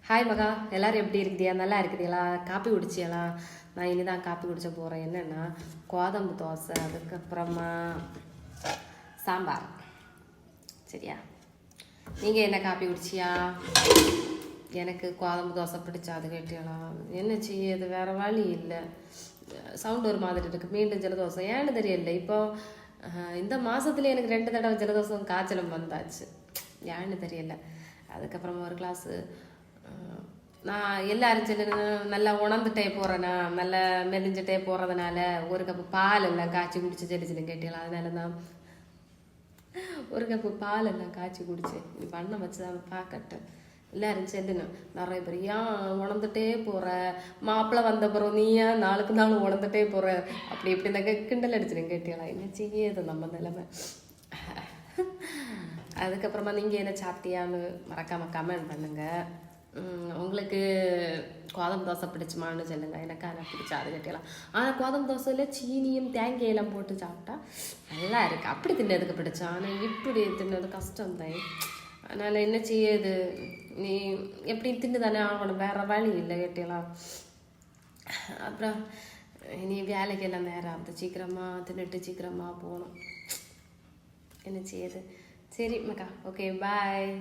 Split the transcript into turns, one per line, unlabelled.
Hi மகா, எல்லோரும் எப்படி இருக்குதியா? நல்லா இருக்குதுங்களா? காப்பி குடிச்சியலா? நான் இனி தான் காப்பி குடிச்ச போகிறேன். என்னென்னா கோதம்பு தோசை, அதுக்கப்புறமா சாம்பார். சரியா? நீங்கள் என்ன காப்பி குடிச்சியா? எனக்கு கோதம்பு தோசை பிடிச்சா அது கேட்டியலாம். என்ன செய்யுது, வேறு வழி இல்லை. சவுண்ட் ஒரு மாதிரி இருக்குது. மீண்டும் ஜலதோஷம் ஏன்னு தெரியல. இப்போ இந்த மாதத்துல எனக்கு 2 தடவை ஜலதோஷம் காய்ச்சலும் வந்தாச்சு. ஏன்னு தெரியல. அதுக்கப்புறமா ஒரு கிளாஸு நான் எல்லாரும் சொல்லு நல்லா உணர்ந்துட்டே போகிறேன்னா, நல்லா மெலிஞ்சிட்டே போகிறதுனால ஒரு கப்பு பால் எல்லாம் காய்ச்சி குடிச்சு சொல்லி கேட்டீங்களா? அதனால தான் ஒரு கப்பு பால் எல்லாம் காய்ச்சி குடிச்சு நீ பண்ண வச்சு தான் பார்க்கட்டேன். எல்லாரும் செல்லுங்க. நிறைய பேர் ஏன் உணர்ந்துட்டே போகிற, மாப்பிள்ளை வந்த பிறகு நீ ஏன் நாளுக்கு நாள் உணர்ந்துட்டே போகிற, அப்படி இப்படி இந்த கிண்டல் அடிச்சுன்னு கேட்டீங்களா? என்ன செய்யது நம்ம நிலைமை. அதுக்கப்புறமா நீங்கள் என்ன சாப்பிட்டியான்னு மறக்காமல் கமெண்ட் பண்ணுங்கள். உங்களுக்கு கோதம்பு தோசை பிடிச்சுமான்னு சொல்லுங்கள். எனக்கு அதை பிடிச்சா அது கட்டிடலாம். ஆனால் கோதம்பு தோசையில் சீனியும் தேங்காயெல்லாம் போட்டு சாப்பிட்டா நல்லா இருக்குது. அப்படி தின்னதுக்கு பிடிச்சா. ஆனால் இப்படி தின்னது கஷ்டம்தான். அதனால் என்ன செய்யுது, நீ எப்படி தின்னு தானே ஆகணும், வேறு வழி இல்லை கேட்டீங்களா? அப்புறம் நீ வேலைக்கெல்லாம் நேரம் ஆகுது, சீக்கிரமாக தின்னுட்டு சீக்கிரமாக போகணும். என்ன செய்யுது? சரி மக்கா, ஓகே, பாய்.